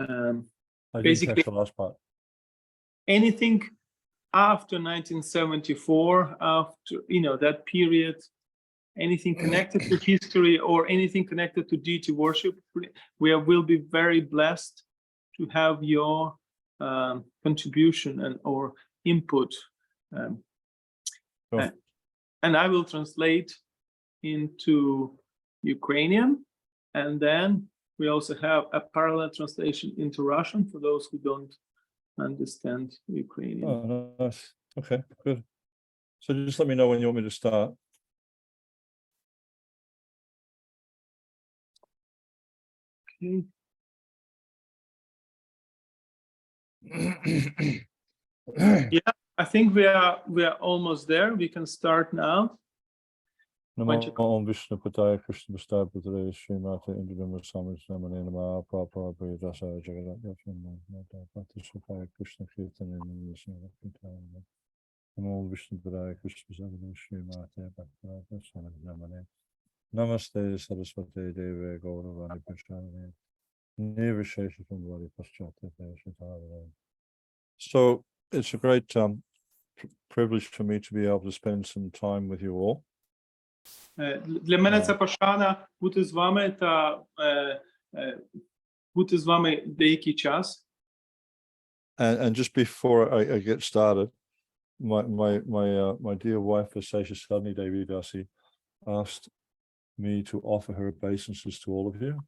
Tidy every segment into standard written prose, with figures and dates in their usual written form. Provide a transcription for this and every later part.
I didn't basically catch the last part. anything after 1974, after that period, anything connected to history or anything connected to deity worship, we will be very blessed to have your contribution or input. Sure. And I will translate into Ukrainian, and then we also have a parallel translation into Russian for those who don't understand Ukrainian. Oh, nice. Okay, good. So just let me know when you want me to start. Okay. Yeah, I think we are almost there. We can start now. Namo Vishnu Pataya Krishna Vastaya Putare Srimati Indra Sami Namane Nama Prabhupada Pradasa Jagadat Yatmata Patisapaya Krishna Kirtana Nrisimha Kavachha Namo Vishnu Pataya Krishna Vastaya Srimati Pradasa Namane Namaste Saraswati Deve Gauravani Prashadane Nirvisheshatam Vari Paschata Shatavare. So it's a great privilege for me to be able to spend some time with you all. Для мене це пошана бути з вами та бути з вами деякий час. And just before I get started, my dear wife, Sesha Devi Dasi, asked me to offer her obeisances to all of you.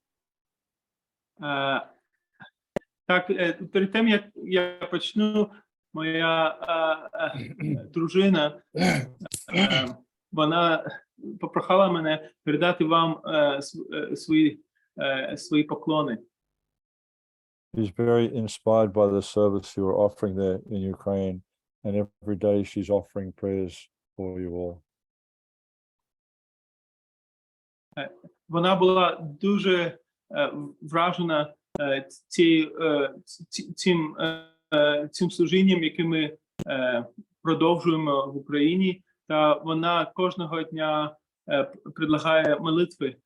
Так, перед тим, як я почну, моя дружина, вона попрохала мене передати вам свої поклони. She's very inspired by the service you are offering there in Ukraine, and every day she's offering prayers for you all. Вона була дуже вражена цим служінням, яке ми продовжуємо в Україні, та вона кожного дня предлагає молитви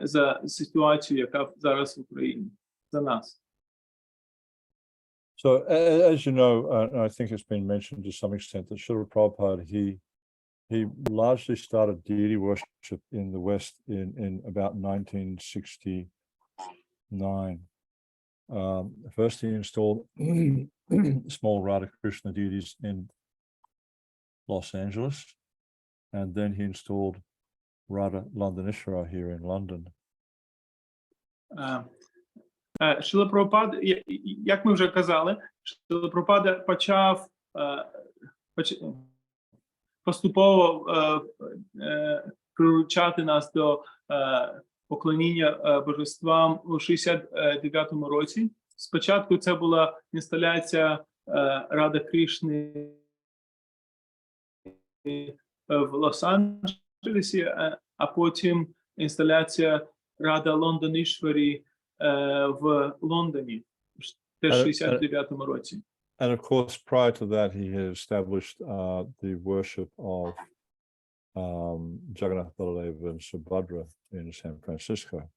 за ситуацію, яка зараз в Україні, за нас. So, as you know, I think it's been mentioned to some extent that Srila Prabhupada, he largely started deity worship in the West in about 1969. First, he installed small Radha Krishna deities in Los Angeles, and then he installed Radha Londonishwara here in London. Шрила Прабхупада, як ми вже казали, Шрила Прабхупада почав поступово приручати нас до поклоніння божествам у 69-му році. Спочатку це була інсталяція Рада Кришни в Лос-Анджелесі, а потім інсталяція Рада Лондонішварі в Лондоні в 69-му році. And of course, prior to that, he had established the worship of Jagannath, Baladeva, and Subhadra in San Francisco.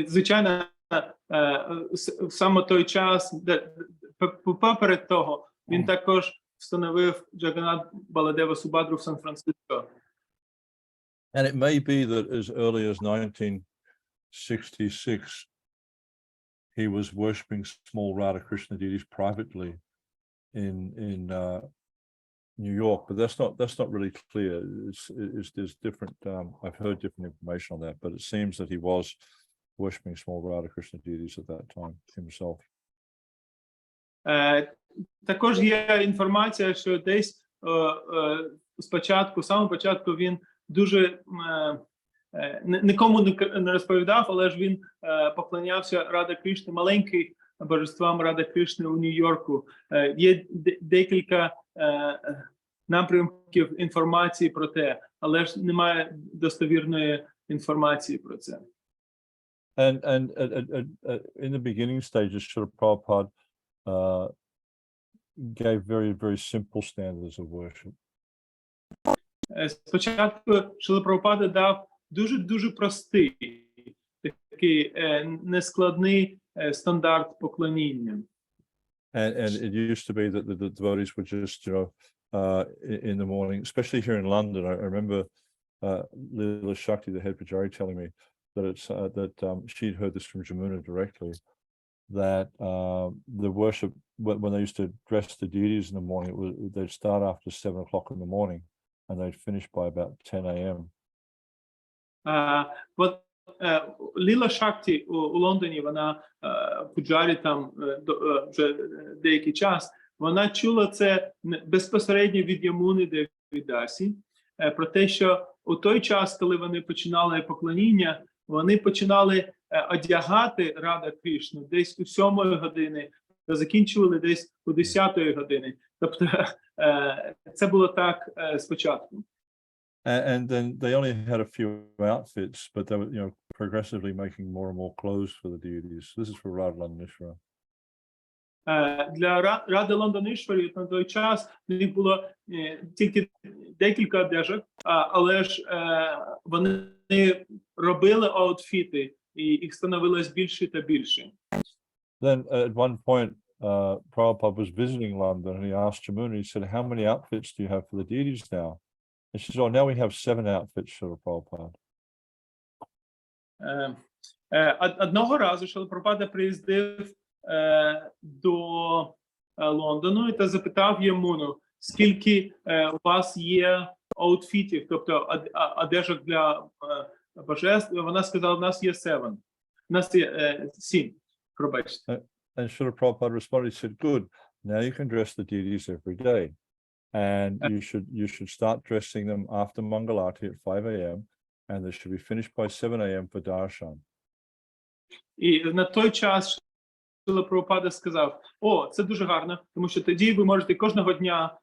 Звичайно, саме той час, поперед того, він також встановив Джаганнат, Баладева, Субхадру в Сан-Франциско. And it may be that as early as 1966, he was worshipping small Radha Krishna deities privately in New York, but that's not really clear. There's different. I've heard different information on that, but it seems that he was worshipping small Radha Krishna deities at that time himself. Також є інформація, що десь спочатку, самого початку, він дуже нікому не розповідав, але ж він поклонявся Рада Кришни, маленьким божествам Рада Кришни у Нью-Йорку. Є декілька напрямків інформації про те, але ж немає достовірної інформації про це. And in the beginning stages, Srila Prabhupada gave very, very simple standards of worship. Спочатку Шрила Прабхупада дав дуже простий, такий нескладний стандарт поклоніння. And it used to be that the devotees would just, in the morning, especially here in London, I remember Lila Shakti, the head Pujari, telling me that she'd heard this from Jamuna directly, that the worship, when they used to dress the deities in the morning, they'd start after 7 o'clock in the morning and they'd finish by about 10 a.m. Ліла Шакті у Лондоні, вона Пуджарі там вже деякий час, вона чула це безпосередньо від Ямуни Девідасі, про те, що у той час, коли вони починали поклоніння, вони починали одягати Рада Кришну десь у 7 години, та закінчували десь у 10 години. Тобто це було так спочатку. And then they only had a few outfits, but they were, progressively making more and more clothes for the deities. This is for Radhalanishvara. Для Ради Лондонішварі на той час в них було тільки декілька одежок, але ж вони робили аутфіти, і їх становилось більше та більше. Then at one point, Prabhupada was visiting London and he asked Jamuna, he said, how many outfits do you have for the deities now? And she said, oh, now we have 7 outfits for Prabhupada. Одного разу Шрила Прабхупада приїздив до Лондону і запитав Ямуну, скільки у вас є аутфітів, тобто одежок для божеств. Вона сказала, у нас є 7. У нас є 7, пробачте. And Srila Prabhupada responded, he said, good, now you can dress the deities every day. And you should start dressing them after Mangalarti at 5 a.m. and they should be finished by 7 a.m. for darshan. І на той час Шрила Прабхупада сказав, о, це дуже гарно, тому що тоді ви можете кожного дня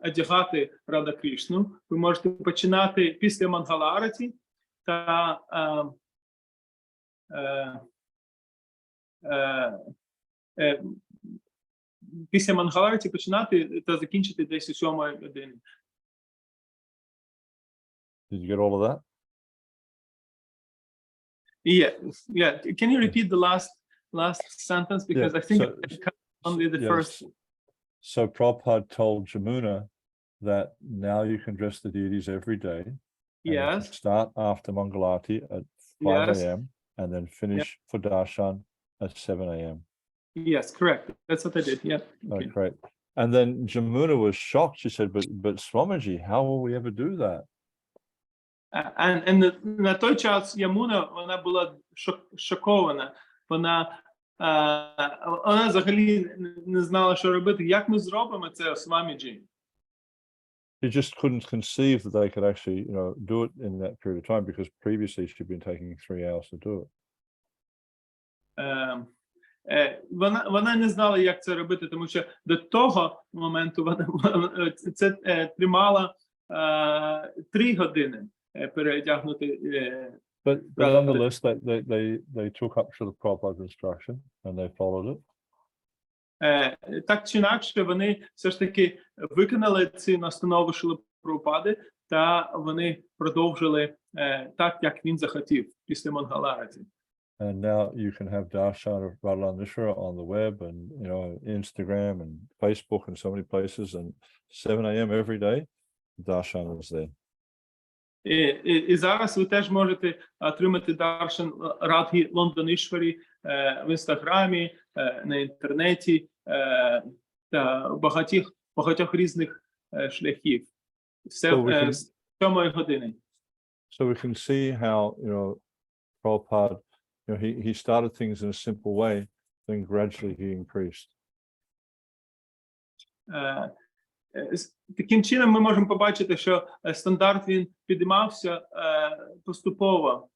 одягати Рада Кришну, ви можете починати після Мангалараті та після Мангалараті починати та закінчити десь у 7 годині. Did you get all of that? Yeah. Can you repeat the last sentence, because I think only the first. So Prabhupada told Jamuna that now you can dress the deities every day. Yes. Start after Mangalarti at 5 a.m. and then finish for darshan at 7 a.m. Yes, correct. That's what I did. Yeah. Okay. Oh, great. And then Jamuna was shocked. She said, but Swamiji, how will we ever do that? And на той час Ямуна, вона була шокована. Вона взагалі не знала, що робити. Як ми зробимо це, Сваміджі? She just couldn't conceive that they could actually, do it in that period of time, because previously she'd been taking 3 hours to do it. Вона не знала, як це робити, тому що до того моменту вона це тримала 3 години переодягнути. But nonetheless, they took up Srila Prabhupada's instruction and they followed it. Так чи інакше, вони все ж таки виконали ці настанови Шрили Прабхупади, та вони продовжили так, як він захотів після Мангалараті. And now you can have darshan of Radhalanishvara on the web and, Instagram and Facebook and so many places, and 7 a.m. every day, darshan is there. І зараз ви теж можете отримати даршан Радги Лондонішварі в Інстаграмі, на інтернеті та багатьох різних шляхів. Все в 7 години. So we can see how, Prabhupada, he started things in a simple way, then gradually he increased. Таким чином ми можемо побачити, що стандарт він підіймався поступово.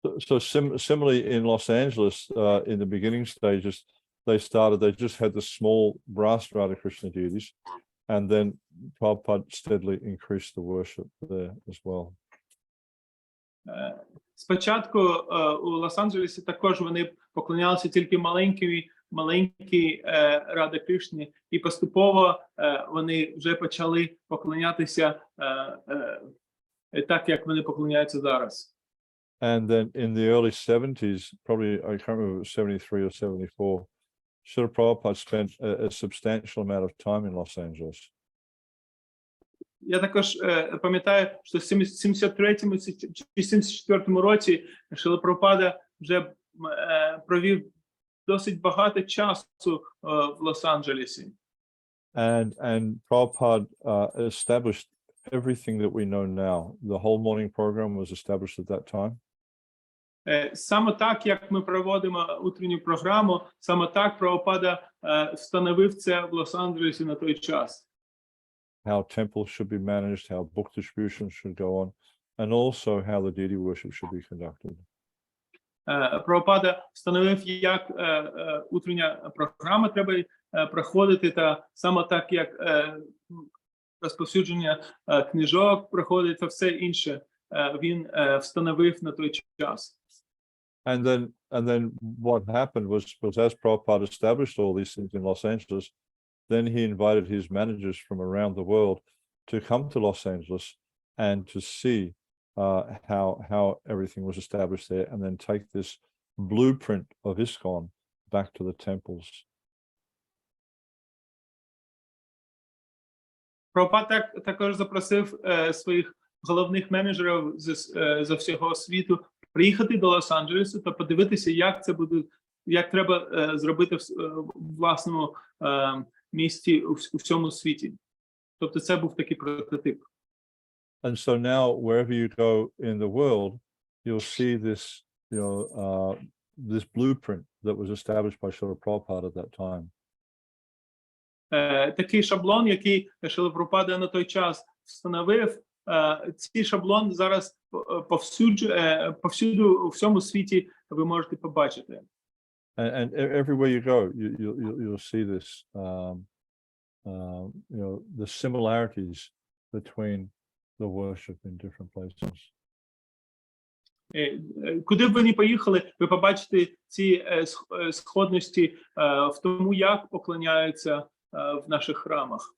So similarly in Los Angeles, in the beginning stages, they just had the small brass Radha Krishna deities, and then Prabhupada steadily increased the worship there as well. Спочатку у Лос-Анджелесі також вони поклонялися тільки маленькі Ради Кришні, і поступово вони вже почали поклонятися так, як вони поклоняються зараз. And then in the early 70s, probably, I can't remember if it was 73 or 74, Srila Prabhupada spent a substantial amount of time in Los Angeles. Я також пам'ятаю, що в 73-му чи 74-му році Шрила Прабхупада вже провів досить багато часу в Лос-Анджелесі. And Prabhupada established everything that we know now. The whole morning program was established at that time. Саме так, як ми проводимо утренню програму, саме так Прабхупада встановив це в Лос-Анджелесі на той час. How temples should be managed, how book distribution should go on, and also how the deity worship should be conducted. Прабхупада встановив, як утрення програма треба проходити, та саме так, як розповсюдження книжок проходить, та все інше він встановив на той час. And then what happened was as Prabhupada established all these things in Los Angeles, then he invited his managers from around the world to come to Los Angeles and to see how everything was established there, and then take this blueprint of ISKCON back to the temples. Прабхупада також запросив своїх головних менеджерів з всього світу приїхати до Лос-Анджелесу та подивитися, як це буде, як треба зробити в власному місті у всьому світі. Тобто це був такий прототип. And so now, wherever you go in the world, you'll see this, this blueprint that was established by Srila Prabhupada at that time. Такий шаблон, який Шрила Прабхупада на той час встановив, цей шаблон зараз повсюду у всьому світі ви можете побачити. And everywhere you go, you'll see this, the similarities between the worship in different places. Куди б ви не поїхали, ви побачите ці сходності в тому, як поклоняються в наших храмах.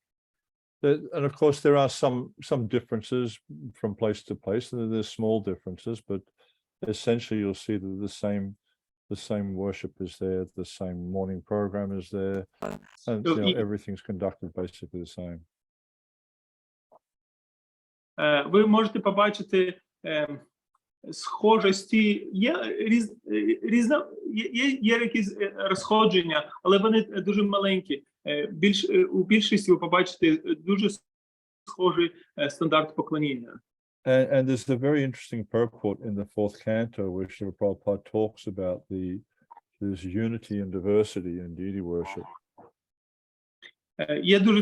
And of course, there are some differences from place to place. There's small differences, but essentially, you'll see that the same worship is there, the same morning program is there, and everything's conducted basically the same. Ви можете побачити схожості, є якісь розходження, але вони дуже маленькі. У більшості ви побачите дуже схожий стандарт поклоніння. And there's a very interesting purport in the fourth canto where Srila Prabhupada talks about this unity and diversity in deity worship. Є дуже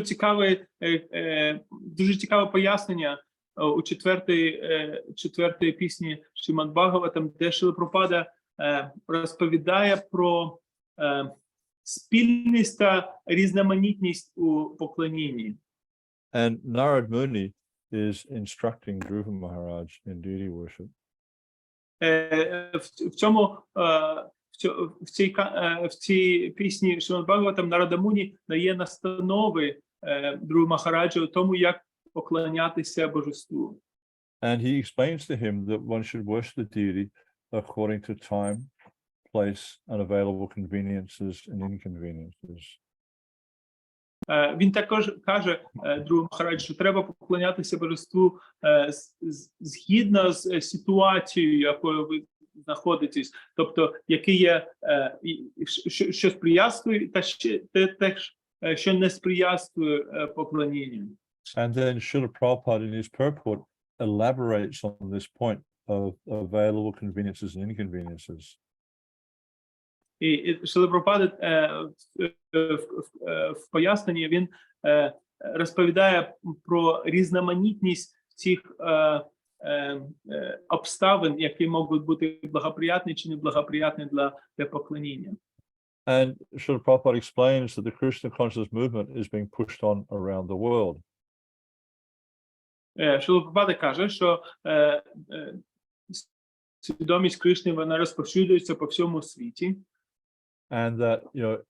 цікаве пояснення у четвертої пісні Шримад Бхагаватам, де Шрила Прабхупада розповідає про спільність та різноманітність у поклонінні. And Narad Muni is instructing Dhruva Maharaj in deity worship. В цій пісні Шримад Бхагаватам Нарада Муні дає настанови Dhruva Махараджа у тому, як поклонятися божеству. And he explains to him that one should worship the deity according to time, place, and available conveniences and inconveniences. Він також каже Dhruva Махарадж, що треба поклонятися божеству згідно з ситуацією, якою ви знаходитесь, тобто який є, що сприяствує, та те, що не сприяствує поклонінню. And then Srila Prabhupada in his purport elaborates on this point of available conveniences and inconveniences. І Шрила Прабхупада в поясненні він розповідає про різноманітність цих обставин, які можуть бути благоприятні чи неблагоприятні для поклоніння. And Srila Prabhupada explains that the Krishna consciousness movement is being pushed on around the world. Шрила Прабхупада каже, що свідомість Кришни, вона розповсюджується по всьому світі. And that,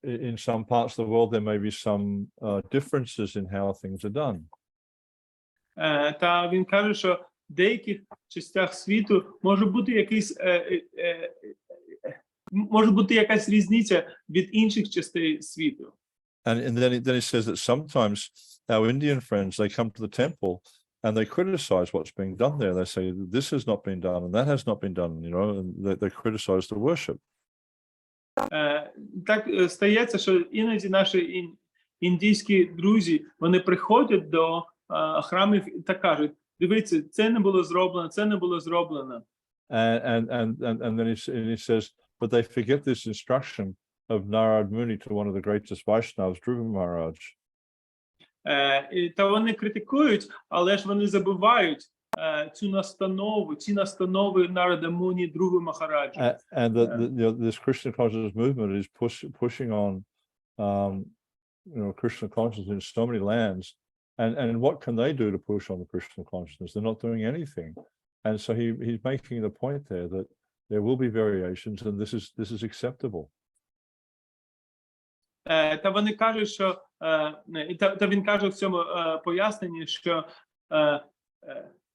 in some parts of the world, there may be some differences in how things are done. Та він каже, що деяких частях світу може бути якась різниця від інших частей світу. And then he says that sometimes our Indian friends, they come to the temple and they criticize what's being done there. They say, this has not been done and that has not been done, you know, and they criticize the worship. Так стається, що іноді наші індійські друзі, вони приходять до храмів та кажуть, дивіться, це не було зроблено, це не було зроблено. And then he says, but they forget this instruction of Narad Muni to one of the greatest Vaishnavas, Dhruva Maharaj. Та вони критикують, але ж вони забувають ці настанови Нарада Муні, Dhruva Махараджа. And this Krishna consciousness movement is pushing on, Krishna consciousness in so many lands. And what can they do to push on the Krishna consciousness? They're not doing anything. And so he's making the point there that there will be variations, and this is acceptable. Та вони кажуть, що та він каже в цьому поясненні, що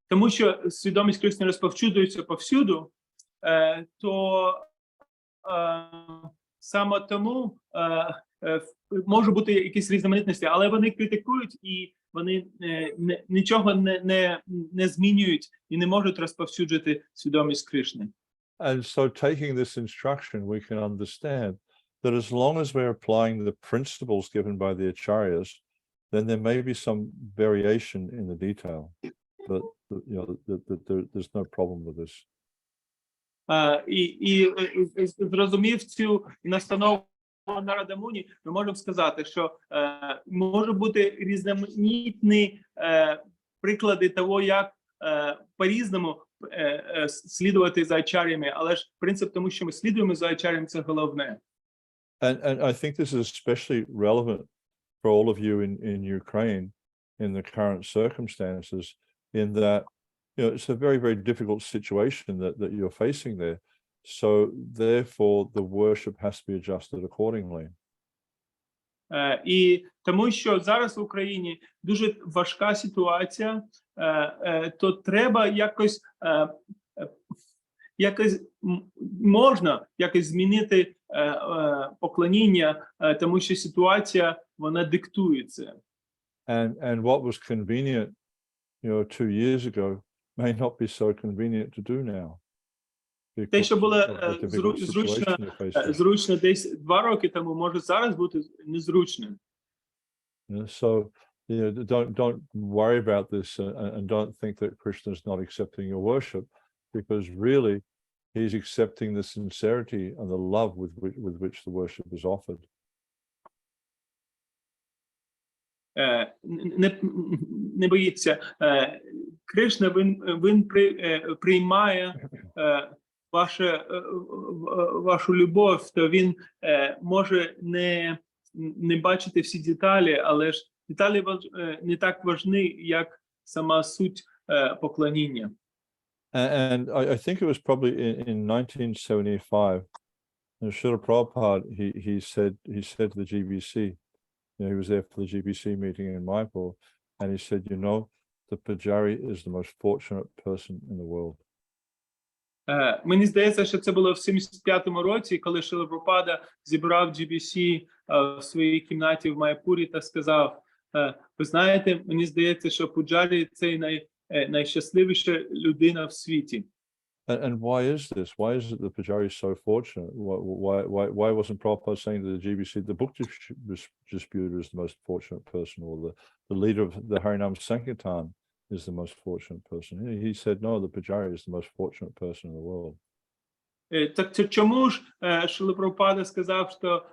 тому що свідомість Кришни розповсюджується повсюду, то саме тому може бути якісь різноманітності, але вони критикують і вони нічого не змінюють і не можуть розповсюджувати свідомість Кришни. And so taking this instruction, we can understand that as long as we're applying the principles given by the acharyas, then there may be some variation in the detail, but there's no problem with this. І зрозумів цю настанову Нарада Муні, ми можемо сказати, що може бути різноманітні приклади того, як по-різному слідувати за ачарями, але ж принцип тому, що ми слідуємо за ачарями, це головне. And I think this is especially relevant for all of you in Ukraine in the current circumstances, in that it's a very, very difficult situation that you're facing there. So therefore the worship has to be adjusted accordingly. І тому що зараз в Україні дуже важка ситуація, то треба якось можна якось змінити поклоніння, тому що ситуація, вона диктує це. And what was convenient, 2 years ago may not be so convenient to do now. Те, що було зручно десь 2 роки тому, може зараз бути незручним. So don't worry about this and don't think that Krishna is not accepting your worship, because really he's accepting the sincerity and the love with which the worship is offered. Не боїться. Кришна, він приймає вашу любов, то він може не бачити всі деталі, але ж деталі не так важні, як сама суть поклоніння. And I think it was probably in 1975, Srila Prabhupada, he said to the GBC, he was there for the GBC meeting in Mayapur, and he said, the Pujari is the most fortunate person in the world. Мені здається, що це було в 75-му році, коли Шрила Прабхупада зібрав GBC в своїй кімнаті в Майапурі та сказав, ви знаєте, мені здається, що Пуджарі – це найщасливіша людина в світі. And why is this? Why is it the Pujari is so fortunate? Why wasn't Prabhupada saying to the GBC, the book disputer is the most fortunate person, or the leader of the Harinam Sankirtan is the most fortunate person? He said, no, the Pujari is the most fortunate person in the world. Так чому ж Шрила Прабхупада сказав, що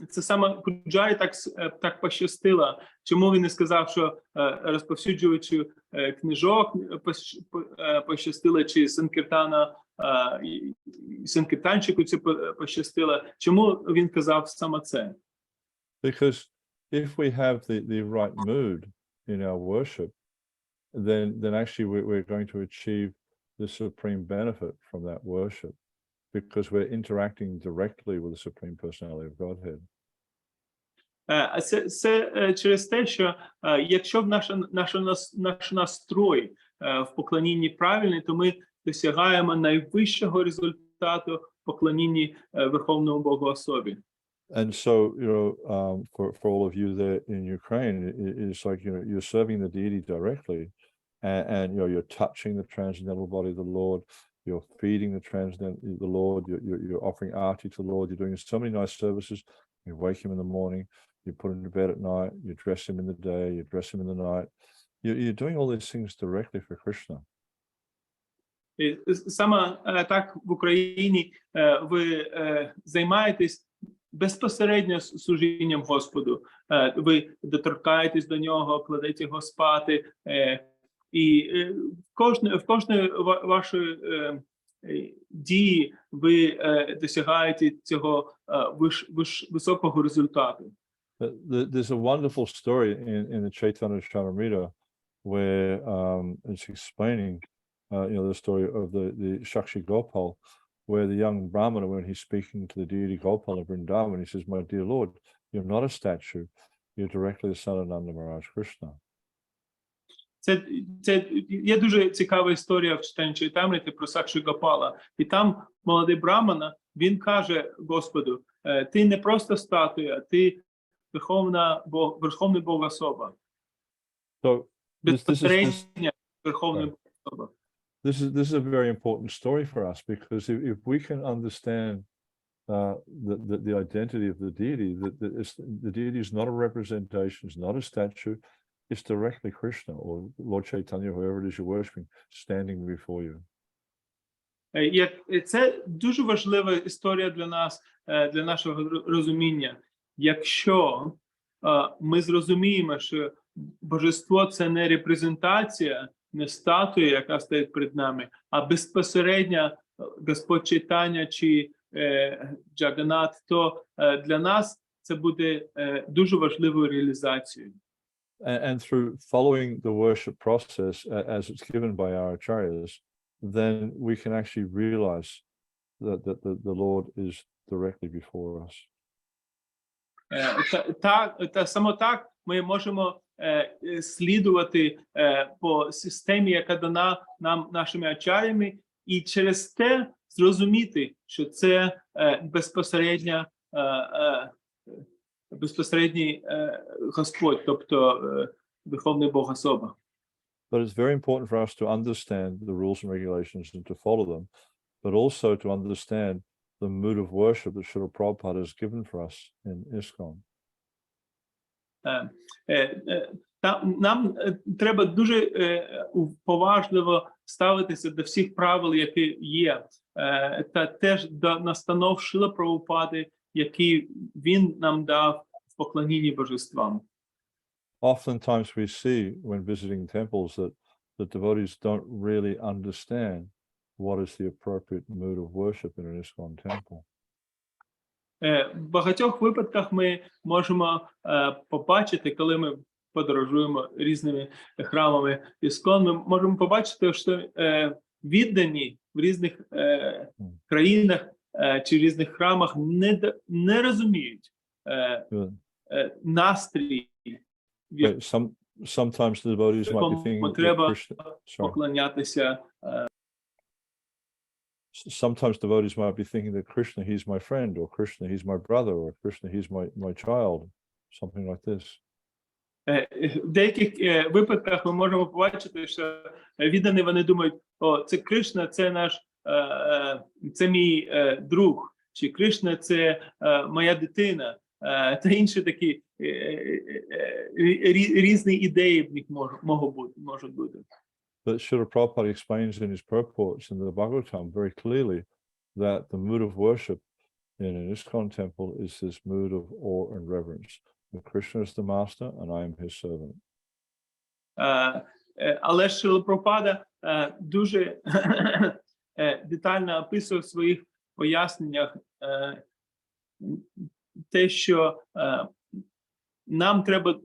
це саме Пуджарі так пощастило? Чому він не сказав, що розповсюджувачу книжок пощастило, чи Санкіртанчику це пощастило? Чому він казав саме це? Because if we have the right mood in our worship, then actually we're going to achieve the supreme benefit from that worship, because we're interacting directly with the Supreme Personality of Godhead. Це через те, що якщо наш настрой в поклонінні правильний, то ми досягаємо найвищого результату в поклонінні Верховному Богу особі. And so, for all of you there in Ukraine, it's like, you're serving the deity directly, and you're touching the transcendental body of the Lord, you're feeding the Lord, you're offering arti to the Lord, you're doing so many nice services. You wake him in the morning, you put him to bed at night, you dress him in the day, you dress him in the night. You're doing all these things directly for Krishna. І саме так в Україні ви займаєтесь безпосередньо служінням Господу. Ви доторкаєтесь до нього, кладете його спати, і в кожної вашої дії ви досягаєте цього високого результату. There's a wonderful story in the Chaitanya Charitamrita where it's explaining the story of the Shakshi Gopal, where the young Brahmana, when he's speaking to the deity Gopal of Vrindavan, he says, "My dear Lord, you're not a statue, you're directly the son of Nanda Maharaj Krishna." Це є дуже цікава історія в Читанні Чайтамріти про Сакші Гопала. І там молодий Брамана, він каже Господу, ти не просто статуя, ти верховний Бог особа. Безпосередня верховний Бог особа. This is a very important story for us, because if we can understand the identity of the deity, that the deity is not a representation, it's not a statue, it's directly Krishna or Lord Chaitanya, whoever it is you're worshiping, standing before you. Це дуже важлива історія для нас, для нашого розуміння. Якщо ми зрозуміємо, що божество – це не репрезентація, не статуя, яка стоїть перед нами, а безпосередньо Господь Чайтання чи Джаганат, то для нас це буде дуже важливою реалізацією. And through following the worship process as it's given by our acharyas, then we can actually realize that the Lord is directly before us. Саме так ми можемо слідувати по системі, яка дана нам нашими ачарями, і через те зрозуміти, що це безпосередній Господь, тобто Верховний Бог особа. But it's very important for us to understand the rules and regulations and to follow them, but also to understand the mood of worship that Srila Prabhupada has given for us in ISKCON. Нам треба дуже поважливо ставитися до всіх правил, які є, та теж до настанов Шріла Прабхупади, які він нам дав в поклонінні божествам. Oftentimes we see when visiting temples that the devotees don't really understand what is the appropriate mood of worship in an ISKCON temple. В багатьох випадках ми можемо побачити, коли ми подорожуємо різними храмами ISKCON, ми можемо побачити, що віддані в різних країнах чи в різних храмах не розуміють настрій, Sometimes the devotees might be thinking треба поклонятися. Sometimes devotees might be thinking that Krishna, he's my friend, or Krishna, he's my brother, or Krishna, he's my child, something like this. В деяких випадках ми можемо побачити, що віддані вони думають, о, це Кришна, це мій друг, чи Кришна, це моя дитина, та інші такі різні ідеї в них можуть бути. But Srila Prabhupada explains in his purports in the Bhagavatam very clearly that the mood of worship in an ISKCON temple is this mood of awe and reverence. That Krishna is the master and I am his servant. Але Шріла Прабхупада дуже детально описує в своїх поясненнях те, що нам треба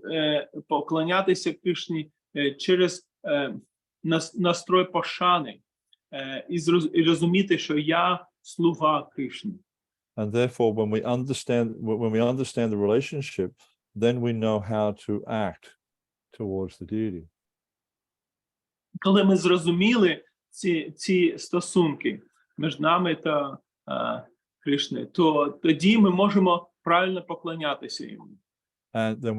поклонятися Кришні через настрой пошани і розуміти, що я слуга Кришни. And therefore, when we understand the relationship, then we know how to act towards the deity. коли ми зрозуміли ці стосунки між нами та Кришною, то тоді ми можемо правильно поклонятися йому. And then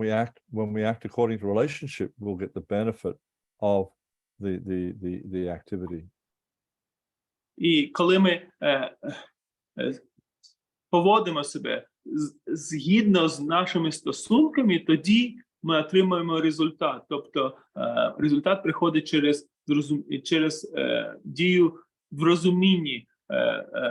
when we act according to relationship, we'll get the benefit of the activity. І коли ми поводимо себе згідно з нашими стосунками, тоді ми отримуємо результат. Тобто результат приходить через дію в розумінні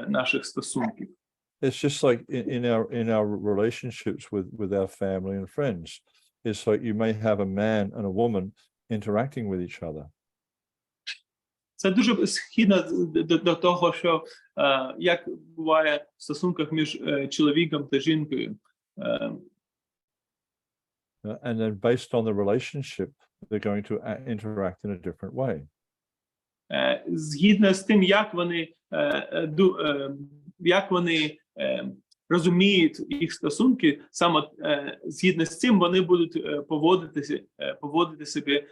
наших стосунків. It's just like in our relationships with our family and friends. It's like you may have a man and a woman interacting with each other. Це дуже східно до того, що як буває в стосунках між чоловіком та жінкою. And then based on the relationship, they're going to interact in a different way. Згідно з тим, як вони розуміють їх стосунки, саме згідно з цим вони будуть поводити себе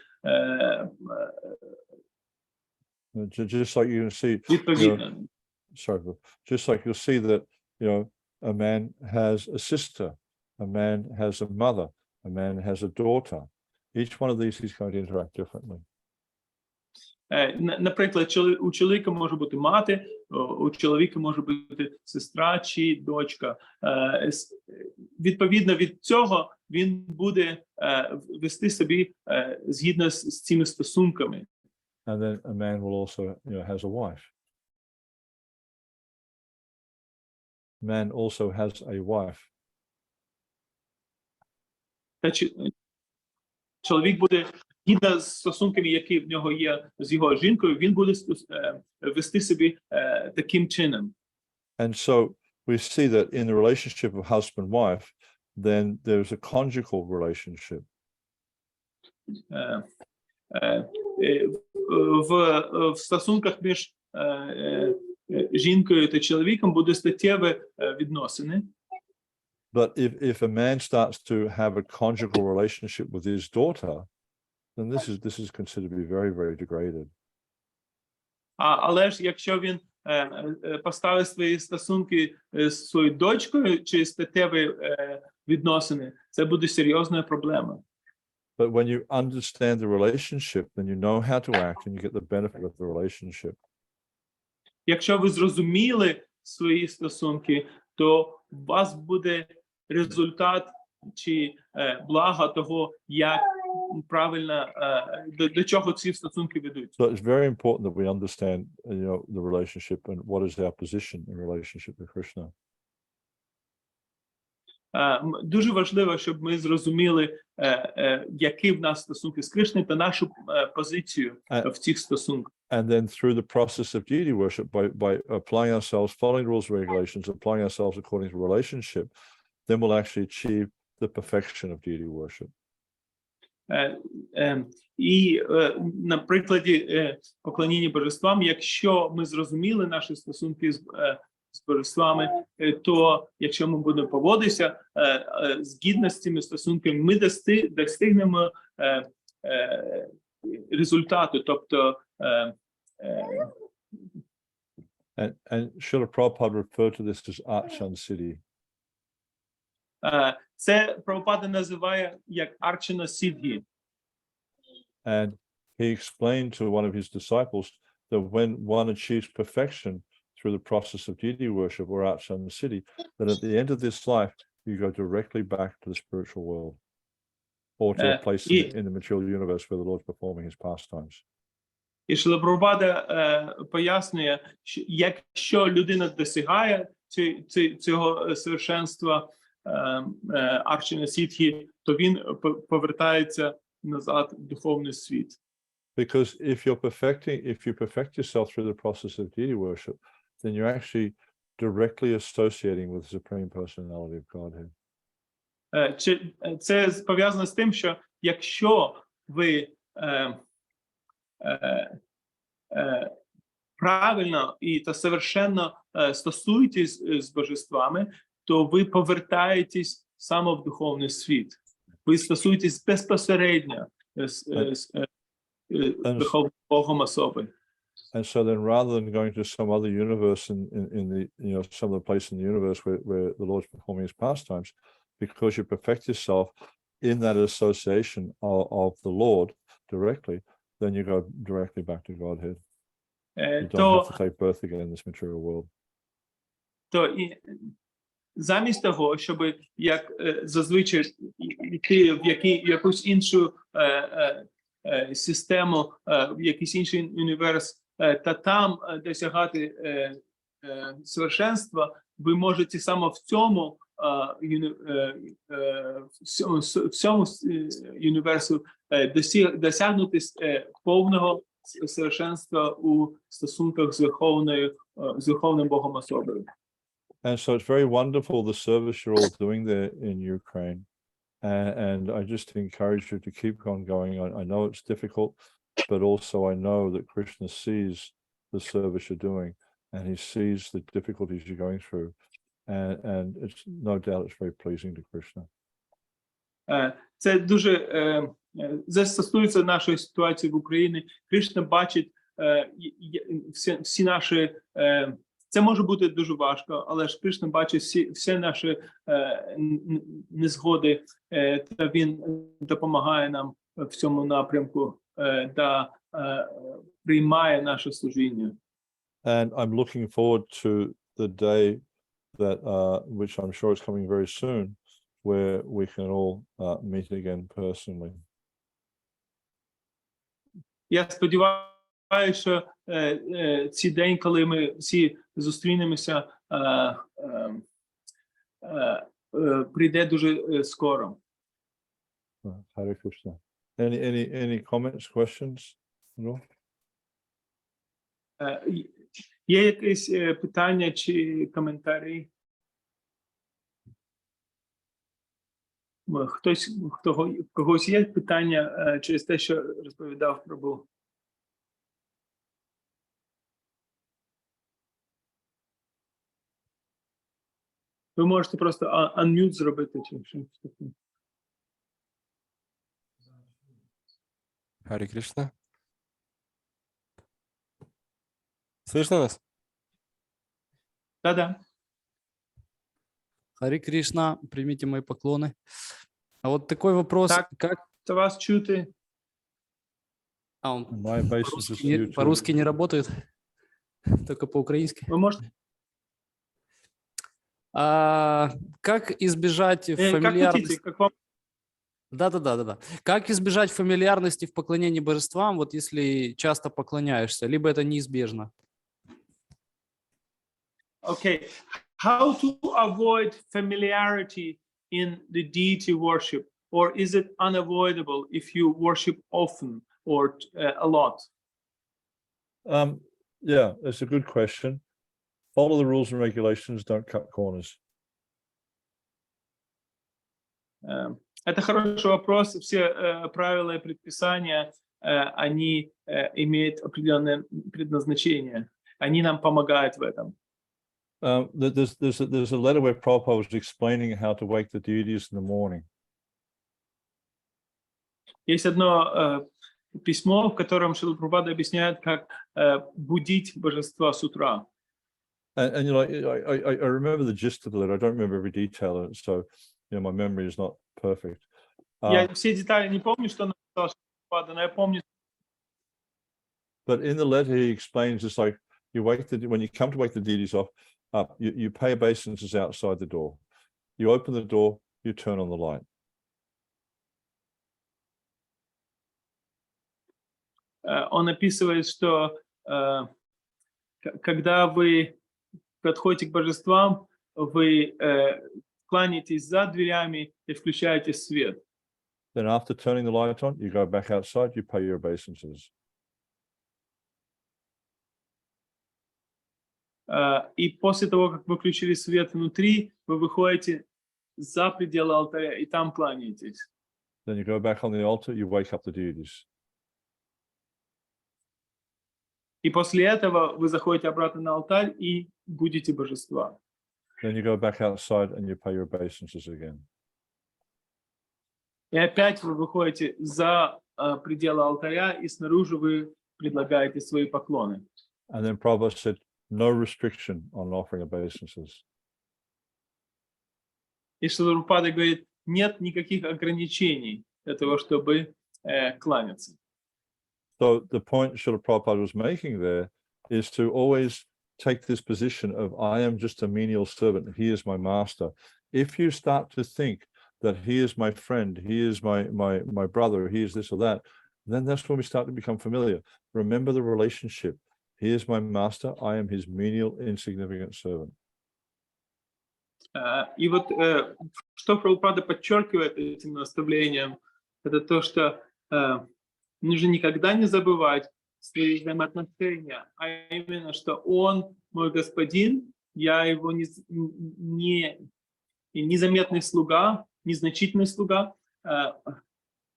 just like you can see, відповідно. Just like you'll see that, a man has a sister, a man has a mother, a man has a daughter. Each one of these is going to interact differently. Наприклад, у чоловіка може бути мати, у чоловіка може бути сестра чи дочка. Відповідно від цього він буде вести собі згідно з цими стосунками. And then a man will also, has a wife. Man also has a wife. Чоловік буде згідно з стосунками, які в нього є з його жінкою, він буде вести собі таким чином. And so we see that in the relationship of husband-wife, then there's a conjugal relationship. В стосунках між жінкою та чоловіком буде статтєві відносини. But if a man starts to have a conjugal relationship with his daughter, then this is considered to be very, very degraded. Але ж якщо він поставить свої стосунки з своєю дочкою чи статтєві відносини, це буде серйозною проблемою. But when you understand the relationship, then you know how to act and you get the benefit of the relationship. Якщо ви зрозуміли свої стосунки, то у вас буде результат чи блага того, як правильно, до чого ці стосунки ведуть. So it's very important that we understand, the relationship and what is our position in relationship with Krishna. Дуже важливо, щоб ми зрозуміли, які в нас стосунки з Кришною та нашу позицію в цих стосунках. And then through the process of deity worship, by applying ourselves, following rules and regulations, applying ourselves according to relationship, then we'll actually achieve the perfection of deity worship. І на прикладі поклоніння божествам, якщо ми зрозуміли наші стосунки з божествами, то якщо ми будемо поводитися згідно з цими стосунками, ми достигнемо результату, тобто And Srila Prabhupada referred to this as Archan Siddhi. Це Прабхупада називає як Арчана Сидді. And he explained to one of his disciples that when one achieves perfection through the process of deity worship or Archan Siddhi, that at the end of this life, you go directly back to the spiritual world or to a place in the material universe where the Lord is performing his pastimes. І Шрила Прабхупада пояснює, що якщо людина досягає цього совершенства Арчана Сидді, то він повертається назад в духовний світ. Because if you perfect yourself through the process of deity worship, then you're actually directly associating with the Supreme Personality of Godhead. Це пов'язано з тим, що якщо ви правильно і та совершенно стосуєтесь з божествами, то ви повертаєтесь саме в духовний світ. Ви стосуєтесь безпосередньо. Верховним Богом особи. And so then rather than going to some other universe in the, you know, some other place in the universe where the Lord's performing his pastimes, because you perfect yourself in that association of the Lord directly, then you go directly back to Godhead. You don't have to take birth again in this material world. Замість того, щоб як зазвичай йти в якусь іншу систему, в якийсь інший універс, та там досягати совершенства, ви можете саме в цьому універсу досягнути повного совершенства у стосунках з Верховним Богом особою. And so it's very wonderful, the service you're all doing there in Ukraine. And I just encourage you to keep on going. I know it's difficult, but also I know that Krishna sees the service you're doing and he sees the difficulties you're going through. And it's no doubt it's very pleasing to Krishna. Це дуже стосується нашої ситуації в Україні. Кришна бачить всі наші. Це може бути дуже важко, але ж Кришна бачить всі наші незгоди, та він допомагає нам в цьому напрямку та приймає наше служіння. And I'm looking forward to the day that, which I'm sure is coming very soon, where we can all meet again personally. Я сподіваюся, що цей день, коли ми всі зустрінемося, прийде дуже скоро. Hare Krishna. Any comments, questions? No? Є якісь питання чи коментарі? В когось є питання через те, що розповідав Прабу? Ви можете просто unmute зробити чи щось таке. Харе Кришна. Слышно нас? Да-да. Харе Кришна, примите мои поклоны. А вот такой вопрос, Так, как... Це вас чути? Он My basis is YouTube. по-русски не работает, только по-украински. Ви можете? Как избежать Як фамильярности? хотите, як вам? Да. Как избежать фамильярности в поклонении божествам, вот если часто поклоняешься, либо это неизбежно? Okay. How to avoid familiarity in the deity worship? Or is it unavoidable if you worship often or a lot? Yeah, that's a good question. Follow the rules and regulations, don't cut corners. Это хороший вопрос. Все правила и предписания, они имеют определенное предназначение. Они нам помогают в этом. There's a letter where Prabhupada was explaining how to wake the deities in the morning. Есть одно письмо, в котором Шрила Прабхупада объясняет, как будить божества с утра. And you know, I remember the gist of the letter. I don't remember every detail, so you know my memory is not perfect. Я все детали не помню, что написал Шрила Прабхупада, но я помню. But in the letter, he explains it's like you when you come to wake the deities up, you pay obeisances outside the door. You open the door, you turn on the light. Он описывает, что когда вы подходите к божествам, вы кланяетесь за дверями и включаете свет. Then after turning the light on, you go back outside, you pay your obeisances. И после того, как вы включили свет внутри, вы выходите за пределы алтаря и там кланяетесь. Then you go back on the altar, you wake up the deities. И после этого вы заходите обратно на алтарь и будете божества. Then you go back outside and you pay your obeisances again. И опять вы выходите за предела алтаря, и снаружи вы предлагаете свои поклоны. And then Prabhupada said, no restriction on offering obeisances. И Шрила Прабхупада говорит, нет никаких ограничений для того, чтобы кланяться. So the point Srila Prabhupada was making there is to always take this position of, I am just a menial servant, he is my master. If you start to think that he is my friend, he is my brother, he is this or that, then that's when we start to become familiar. Remember the relationship. He is my master, I am his menial, insignificant servant. И вот что Прабхупада подчеркивает этим наставлением, это то, что нужно никогда не забывать свои взаимоотношения, а именно, что он мой господин, я его незаметный слуга, незначительный слуга, а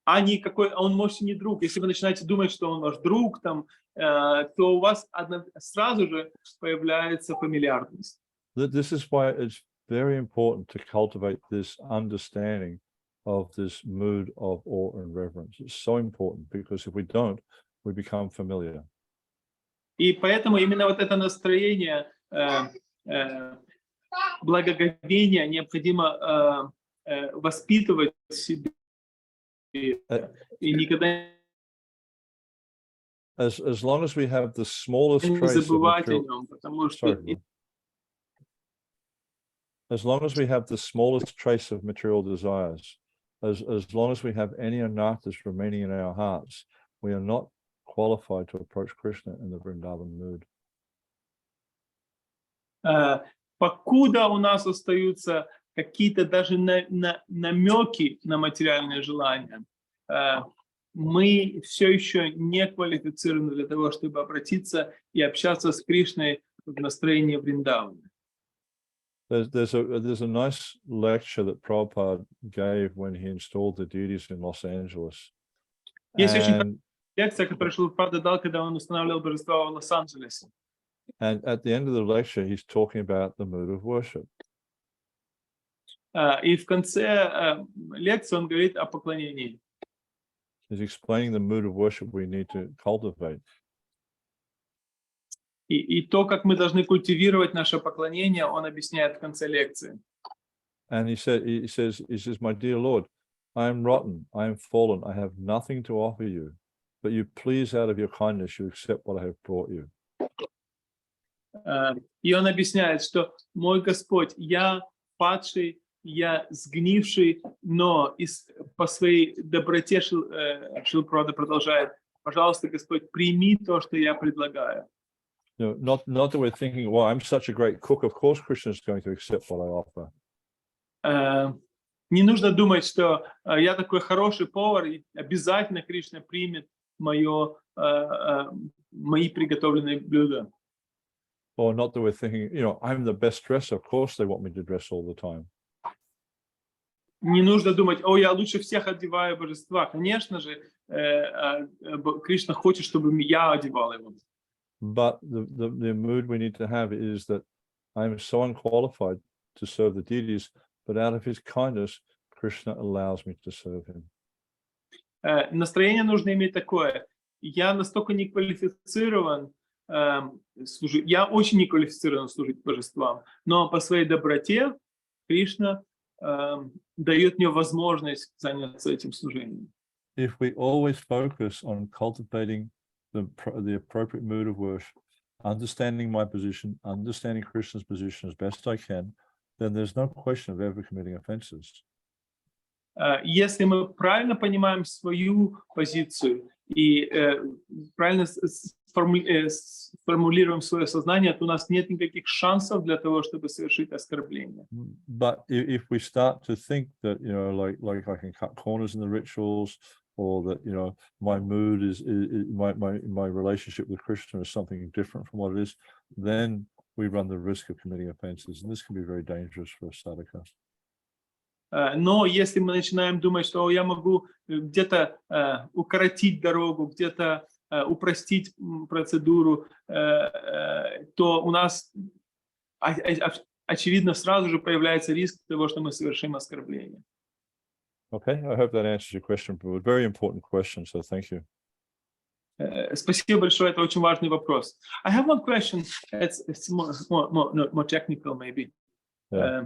он может и не друг. Если вы начинаете думать, что он ваш друг, там, то у вас сразу же появляется фамильярность. This is why it's very important to cultivate this understanding of this mood of awe and reverence. It's so important, because if we don't, we become familiar. И поэтому именно вот это настроение благоговения необходимо воспитывать в себе и никогда As long as we have the smallest не trace of забывать о material, нем, потому что as long as we have the smallest trace of material desires, as long as we have any anarthas remaining in our hearts, we are not qualified to approach Krishna in the Vrindavan mood. Покуда у нас остаются какие-то даже намеки на материальные желания, мы все еще не квалифицированы для того, чтобы обратиться и общаться с Кришной в настроении Вриндавана. There's a nice lecture that Prabhupada gave when he installed the deities in Los Angeles. Есть очень лекция, которую Шрила Прабхупада дал, когда он устанавливал божества в Лос-Анджелесе. And at the end of the lecture, he's talking about the mood of worship. И в конце лекции он говорит о поклонении. He's explaining the mood of worship we need to cultivate. И то, как мы должны культивировать наше поклонение, он объясняет в конце лекции. And he says, my dear Lord, I am rotten, I am fallen, I have nothing to offer you, but you please, out of your kindness, you accept what I have brought you. И он объясняет, что мой Господь, я падший, я сгнивший, но по своей доброте Шрила Прабхупада продолжает, пожалуйста, Господь, прими то, что я предлагаю. You know, not that we're thinking, well, I'm such a great cook, of course Krishna is going to accept what I offer. Не нужно думать, что я такой хороший повар, и обязательно Кришна примет мои приготовленные блюда. Or not that we're thinking, you know, I'm the best dresser, of course they want me to dress all the time. Не нужно думать, я лучше всех одеваю божества. Конечно же, Кришна хочет, чтобы я одевал его. But the mood we need to have is that I'm so unqualified to serve the deities, but out of his kindness, Krishna allows me to serve him. Настроение нужно иметь такое. Я настолько не квалифицирован служить, я очень не квалифицирован служить божествам, но по своей доброте Кришна дает мне возможность заняться этим служением. If we always focus on cultivating the appropriate mood of worship, understanding my position, understanding Krishna's position as best I can, then there's no question of ever committing offenses. Если мы правильно понимаем свою позицию и правильно сформулируем свое сознание, то у нас нет никаких шансов для того, чтобы совершить оскорбление. But if we start to think that, you know, like I can cut corners in the rituals, or that, you know, my mood is my relationship with Krishna is something different from what it is, then we run the risk of committing offenses, and this can be very dangerous for a sadhaka. Но если мы начинаем думать, что я могу где-то укоротить дорогу, где-то упростить процедуру, то у нас очевидно сразу же появляется риск того, что мы совершим оскорбление. Okay, I hope that answers your question. But a very important question, so thank you. Спасибо большое, это очень важный вопрос. I have one question. It's more technical, maybe. Yeah.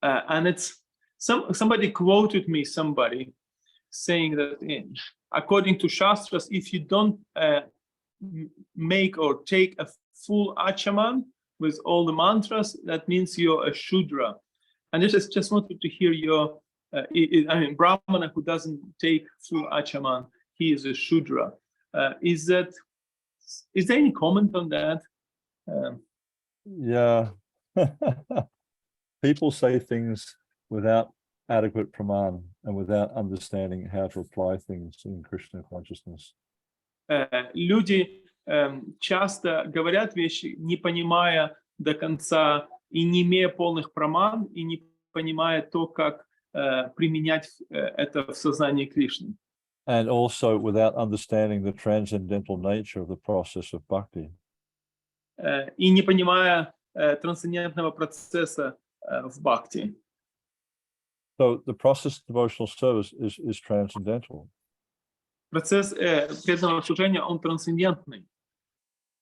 And it's somebody quoted me, somebody saying that according to Shastras, if you don't make or take a full Achaman with all the mantras, that means you're a Shudra. And I just wanted to hear your, I mean, Brahmana who doesn't take full Achaman, he is a Shudra. Is there any comment on that? Yeah. People say things without adequate praman and without understanding how to apply things in Krishna consciousness. Люди часто говорят вещи, не понимая до конца и не имея полных праман, и не понимая то, как применять это в сознании Кришны. And also without understanding the transcendental nature of the process of bhakti. И не понимая трансцендентного процесса в бхакти. So the process of devotional service is transcendental. Процесс преданного служения, он трансцендентный.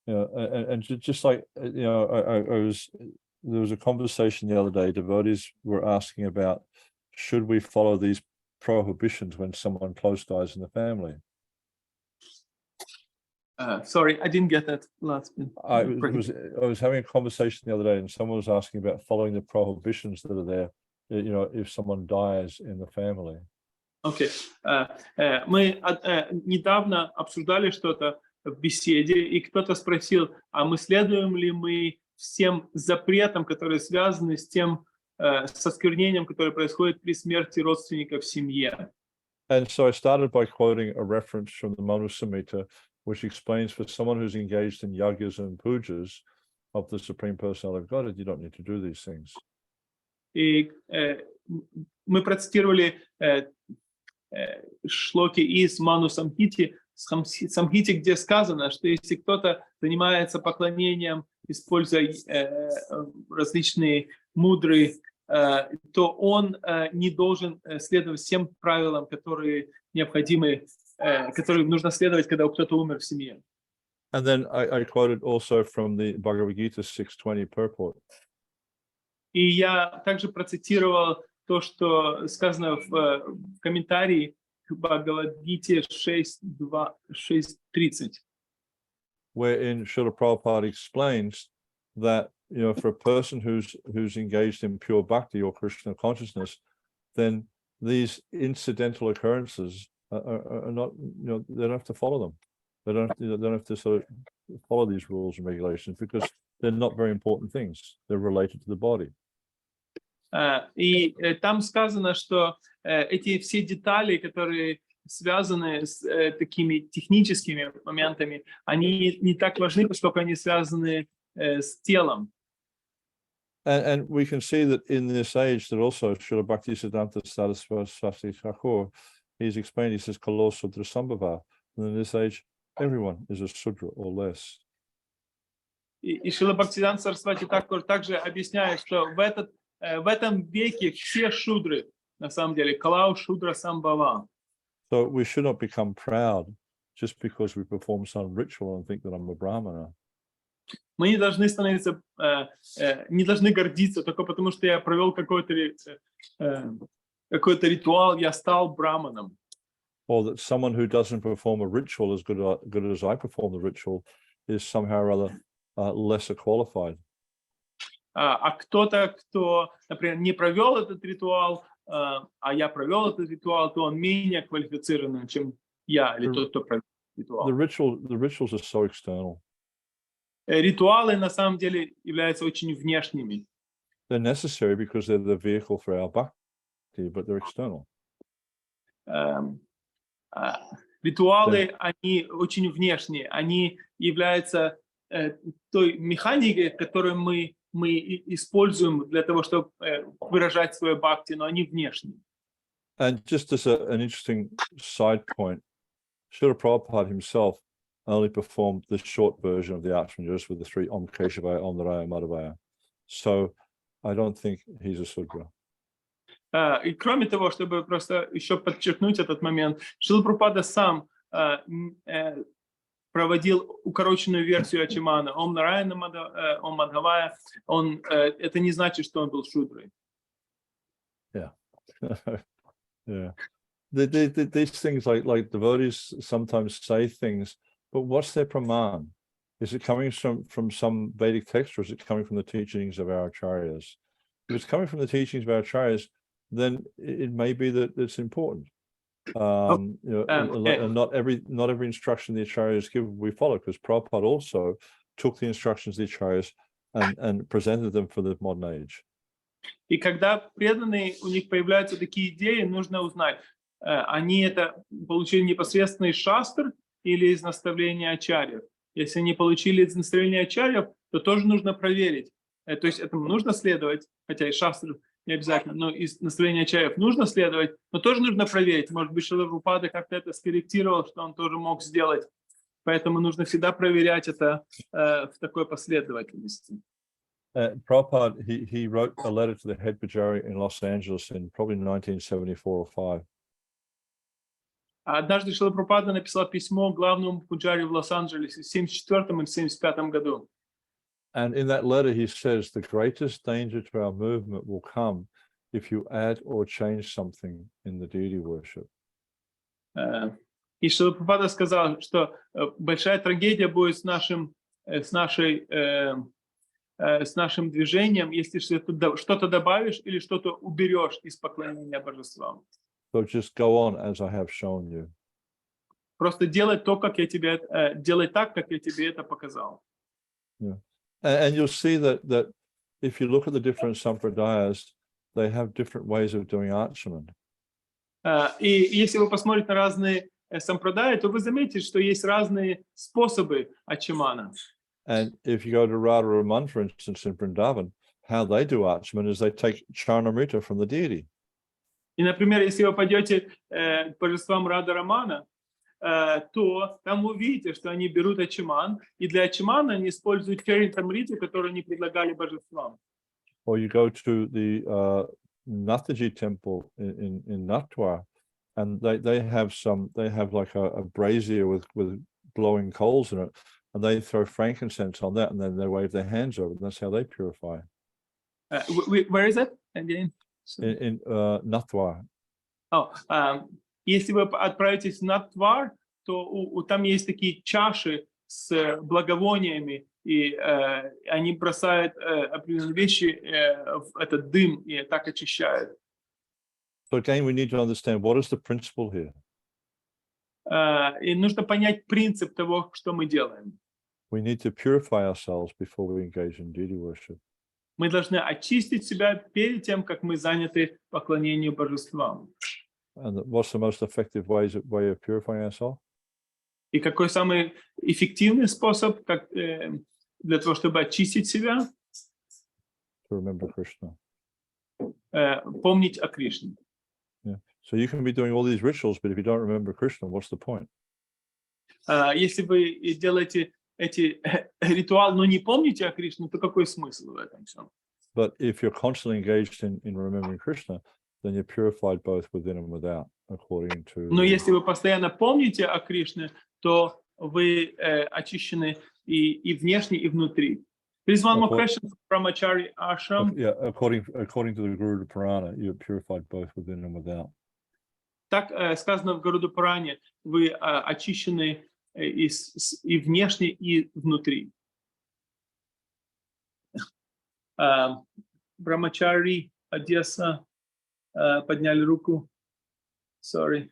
You know, and just like, you know, there was a conversation the other day, devotees were asking about, should we follow these prohibitions when someone close dies in the family? Sorry, I didn't get that last bit. I was having a conversation the other day, and someone was asking about following the prohibitions that are there, you know, if someone dies in the family. Окей. Мы недавно обсуждали что-то в беседе, и кто-то спросил, а мы следуем ли мы всем запретам, которые связаны с тем, с осквернением, которое происходит при смерти родственников в семье. And so I started by quoting a reference from the Manu Samhita, which explains for someone who's engaged in yagyas and pujas of the Supreme Personality of Godhead, you don't need to do these things. И мы процитировали шлоки из Ману Самхити, где сказано, что если кто-то занимается поклонением, используя различные мудрые, то он не должен следовать всем правилам, которые необходимы, которым нужно следовать, когда кто-то умер в семье. And then I quoted also from the Bhagavad-gita 6.20 purport. И я также процитировал то, что сказано в комментарии к Бхагават-гите 6.30. Wherein Srila Prabhupada explains that, you know, for a person who's engaged in pure bhakti or Krishna consciousness, then these incidental occurrences are not, you know, they don't have to follow them. They don't have to sort of follow these rules and regulations because they're not very important things. They're related to the body. И там сказано, что эти все детали, которые связаны с такими техническими моментами, они не так важны, поскольку они связаны с телом. And we can see that in this age that also Srila Bhaktisiddhanta Saraswati Thakur, he's explained, he says, Kalo Sudra Sambhava. And in this age, everyone is a Sudra or less. И Шрила Бхактисиддханта Сарасвати Тхакур также объясняет, что в этом веке все шудры, на самом деле, Калау Шудра Самбхава. So we should not become proud just because we perform some ritual and think that I'm a Brahmana. Мы не должны становиться, не должны гордиться только потому, что я провел какой-то ритуал, я стал браманом. Or that someone who doesn't perform a ritual as good as I perform the ritual is somehow or other lesser qualified. А кто-то, кто, например, не провел этот ритуал, а я провел этот ритуал, то он менее квалифицирован, чем я или тот, кто провел ритуал. The rituals are so external. Ритуалы на самом деле являются очень внешними. They're necessary because they're the vehicle for our bhakti, but they're external. Ритуалы, они очень внешние, они являются той механикой, которую мы используем для того, чтобы выражать свое бхакти, но они внешние. And just as an interesting side point, Srila Prabhupada himself only performed the short version of the Atmanjas with the three Om Keshavaya, Om Naraya, Madhavaya. So I don't think he's a Sudra. И кроме того, чтобы просто еще подчеркнуть этот момент, Шрила Прабхупада сам проводил укороченную версию Ачимана. Ом Нараяна Ом Мадхавая. Это не значит, что он был шудрой. Yeah. Yeah. These things like devotees sometimes say things, but what's their praman? Is it coming from some Vedic text, or is it coming from the teachings of our acharyas? If it's coming from the teachings of our acharyas, then it may be that it's important. And not every instruction the acharyas give we follow, because Prabhupada also took the instructions of the acharyas and presented them for the modern age. И когда преданные, у них появляются такие идеи, нужно узнать, они это получили непосредственно из шастр или из наставления ачарьев. Если они получили из наставления ачарьев, то тоже нужно проверить. То есть этому нужно следовать, хотя и шастр не обязательно, но из наставления ачарьев нужно следовать, но тоже нужно проверить. Может быть, Шрила Прабхупада как-то это скорректировал, что он тоже мог сделать. Поэтому нужно всегда проверять это в такой последовательности. Prabhupada, he wrote a letter to the head pujari in Los Angeles in probably 1974 or 5. Однажды Шрила Прабхупада написал письмо главному пуджаре в Лос-Анджелесе в 1974 или 1975 году. And in that letter, he says, the greatest danger to our movement will come if you add or change something in the deity worship. И Шрила Прабхупада сказал, что большая трагедия будет с нашим движением, если что-то добавишь или что-то уберешь из поклонения божествам. So just go on as I have shown you. Просто делай так, как я тебе это показал. Yeah. And you'll see that if you look at the different sampradayas, they have different ways of doing archaman. И если вы посмотрите на разные сампрадаи, то вы заметите, что есть разные способы ачимана. And if you go to Radharaman, for instance, in Vrindavan, how they do archaman is they take charnamrita from the deity. И, например, если вы пойдете к божествам Рада Рамана, то там вы увидите, что они берут ачиман, и для ачимана они используют чаритамриту, которую они предлагали божествам. Or you go to the Nathaji temple in Natwar, and they have like a brazier with glowing coals in it, and they throw frankincense on that, and then they wave their hands over it, and that's how they purify. Where is it again? In Natwar. Если вы отправитесь в Натвар, то там есть такие чаши с благовониями, и они бросают определенные вещи в этот дым и так очищают. So again, we need to understand what is the principle here. И нужно понять принцип того, что мы делаем. We need to purify ourselves before we engage in deity worship. Мы должны очистить себя перед тем, как мы заняты поклонением божествам. And what's the most effective way of purifying ourselves? И какой самый эффективный способ для того, чтобы очистить себя? To remember Krishna. Помнить о Кришне. Yeah. So you can be doing all these rituals, but if you don't remember Krishna, what's the point? Если вы делаете эти ритуалы, но не помните о Кришне, то какой смысл в этом всем? But if you're constantly engaged in remembering Krishna, then you're purified both within and without, according to. Но если вы постоянно помните о Кришне, то вы очищены и внешне, и внутри. There's one more question from Brahmachari Ashram. Yeah, according to the Guru Purana, you're purified both within and without. Так сказано в Гаруда Пуране, вы очищены и внешне, и внутри. Брахмачари, Одесса, подняли руку. Sorry.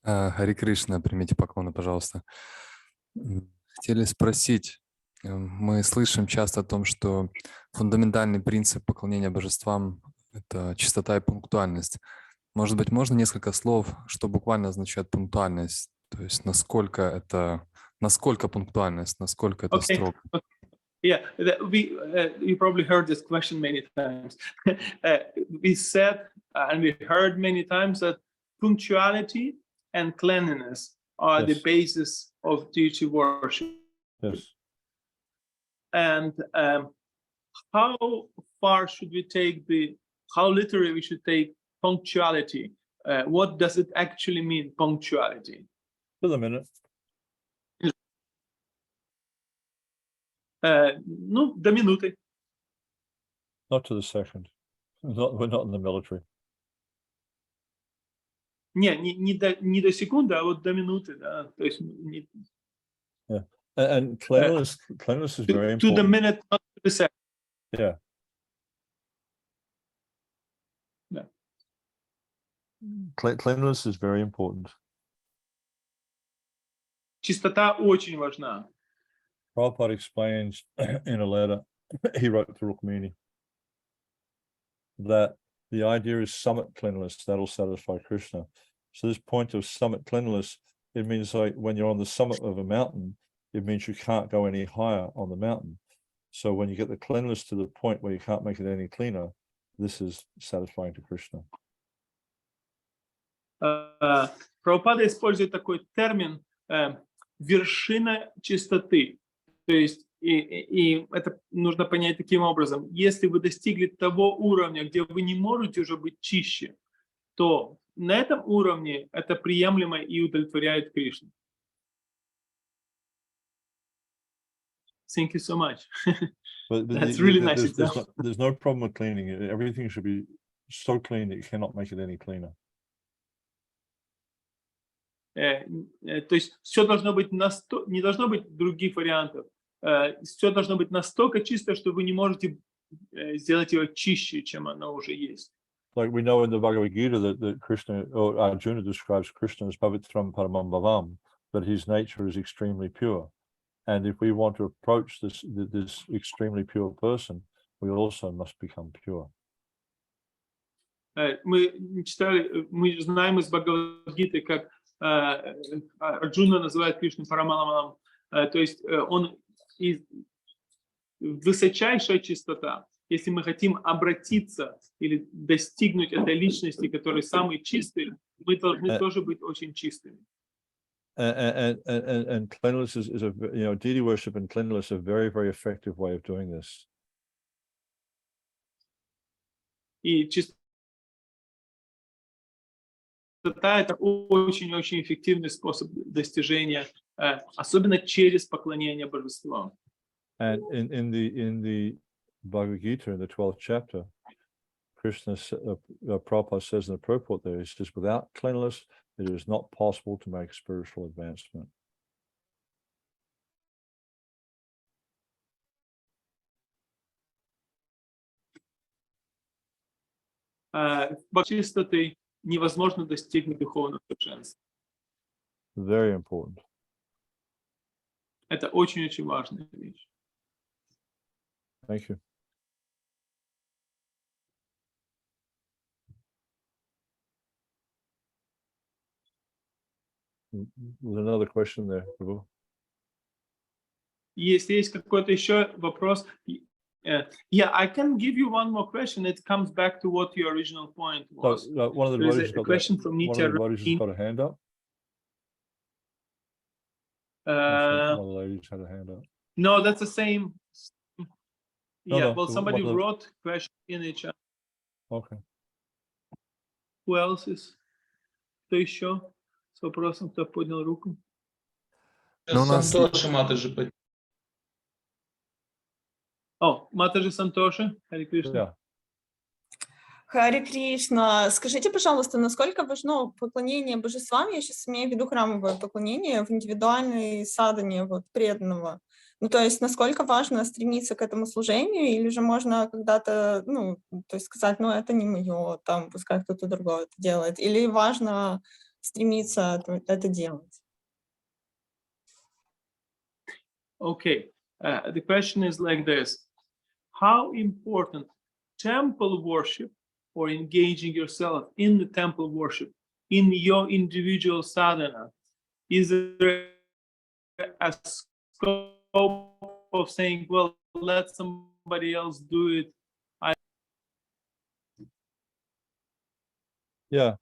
Хари Кришна, примите поклоны, пожалуйста. Хотели спросить, мы слышим часто о том, что фундаментальный принцип поклонения божествам – это чистота и пунктуальность. Может быть, можно несколько слов, что буквально означает пунктуальность? То есть насколько пунктуальность, насколько это строго? Yeah, you probably heard this question many times. We said and we heard many times that punctuality and cleanliness are the basis of deity worship. Yes. And how far should we take the how literally we should take punctuality. What does it actually mean, punctuality? To the minute. Ну, до минуты. Not to the second. We're not in the military. Не до секунды, а вот до минуты, да. То есть And cleanliness is very important. to the minute, not to the second. Yeah. Yeah. Cleanliness is very important. Чистота очень важна. Prabhupada explains in a letter he wrote to Rukmini that the idea is summit cleanliness, that'll satisfy Krishna. So this point of summit cleanliness, it means like when you're on the summit of a mountain, it means you can't go any higher on the mountain. So when you get the cleanliness to the point where you can't make it any cleaner, this is satisfying to Krishna. Прабхупада использует такой термин вершина чистоты. То есть, и это нужно понять таким образом. Если вы достигли того уровня, где вы не можете уже быть чище, то на этом уровне это приемлемо и удовлетворяет Кришну. Thank you so much. That's really nice example. There's no problem with cleaning. Everything should be so clean that you cannot make it any cleaner. То есть все должно быть не должно быть других вариантов. Все должно быть настолько чисто, что вы не можете сделать его чище, чем оно уже есть. Like we know in the Bhagavad-gita that Krishna or Arjuna describes Krishna as Pavitram Paramam Bhavam, but his nature is extremely pure. And if we want to approach this extremely pure person, we also must become pure. Мы знаем из Бхагават-гиты, как Арджуна называет Кришну Парамаламам, то есть он высочайшая чистота. Если мы хотим обратиться или достигнуть этой личности, которая самый чистый, мы должны тоже быть очень чистыми. And cleanliness is a deity worship and cleanliness is a very, very effective way of doing this. И чистота это очень-очень эффективный способ достижения, особенно через поклонение божествам. And in the Bhagavad-gita, in the 12th chapter, Krishna, Prabhupada says in the purport there, he says, without cleanliness, it is not possible to make spiritual advancement. Без чистоты невозможно достигнуть духовного совершенства. Very important. Это очень-очень важная вещь. Thank you. There's another question there, Prabhu. Если есть какой-то еще вопрос, yeah, I can give you one more question. It comes back to what your original point was. So, one of the There's a question from Nitya. One of the ladies has got a hand up. One of the ladies had a hand up. No, that's the same. Yeah, No, well, somebody what wrote question in the chat. Okay. Who else is? Кто еще с вопросом, кто поднял руку? Ну, у нас... Сантоши Матаджи. О, Матаджи Сантоши, Хари Кришна. Yeah. Хари Кришна, скажите, пожалуйста, насколько важно поклонение божествам, я сейчас имею в виду храмовое поклонение, в индивидуальной садхане вот, преданного? Ну, то есть, насколько важно стремиться к этому служению, или же можно когда-то, ну, то есть сказать, ну, это не мое, там, пускай кто-то другой это делает, или важно стремиться это делать? Okay, the question is like this. How important temple worship or engaging yourself in the temple worship in your individual sadhana? Is there a scope of saying, well, let somebody else do it? Yeah,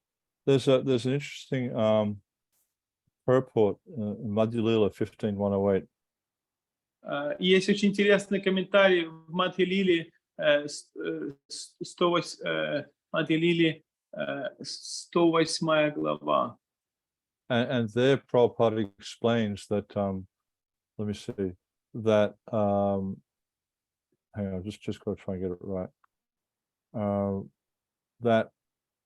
there's an interesting purport in Madhya Lila 15:108. Есть очень интересный комментарий в Мадхья-лиле отделили 108 глава. And there Prabhupada explains that, let me see, that, hang on, just got to try and get it right. That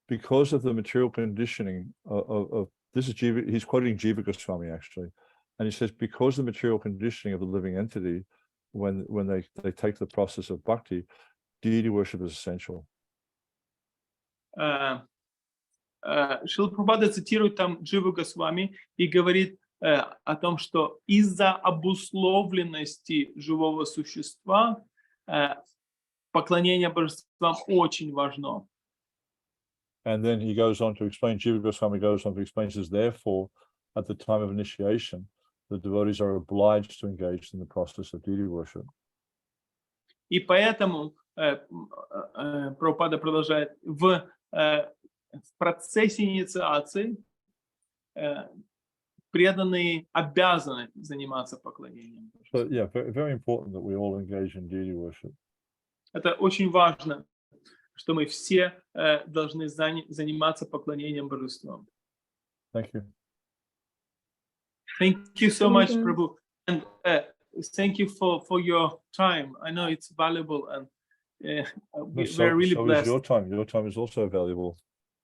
because of the material conditioning of this is Jiva, he's quoting Jiva Goswami actually, and he says because the material conditioning of the living entity, when they take the process of bhakti, deity worship is essential. Шрила Прабхупада цитирует там Дживу Госвами и говорит о том, что из-за обусловленности живого существа поклонение божествам очень важно. And then he goes on to explain, Jiva Goswami goes on to explain, says, therefore, at the time of initiation, the devotees are obliged to engage in the process of deity worship. И поэтому Прабхупада продолжает, в процессе инициации преданные обязаны заниматься поклонением. So, yeah, very, very important that we all engage in deity worship. Это очень важно, что мы все должны заниматься поклонением божествам. Thank you. Thank you so much, Prabhu, and thank you for your time. I know it's valuable, and we're really blessed. Is your time. Your time is also valuable.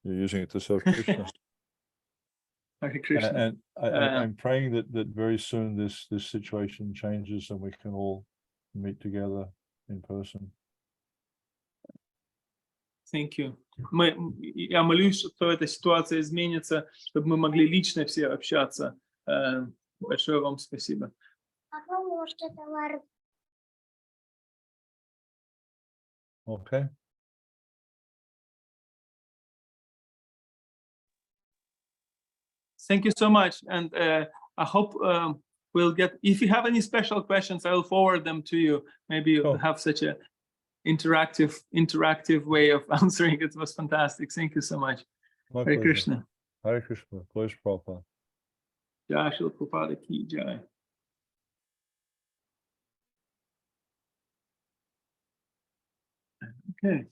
You're using it to serve Krishna. Hare Krishna. And I'm praying that very soon this situation changes and we can all meet together in person. Thank you. Я молюсь, что эта ситуация изменится, чтобы мы могли лично все общаться. Большое вам спасибо. Okay. Thank you so much, and I hope we'll get. If you have any special questions, I will forward them to you. Maybe you'll have such a interactive way of answering. It was fantastic. Thank you so much. My Hare pleasure. Krishna. Hare Krishna. Please, Prabhupada. Jai Srila Prabhupada ki jai. Okay.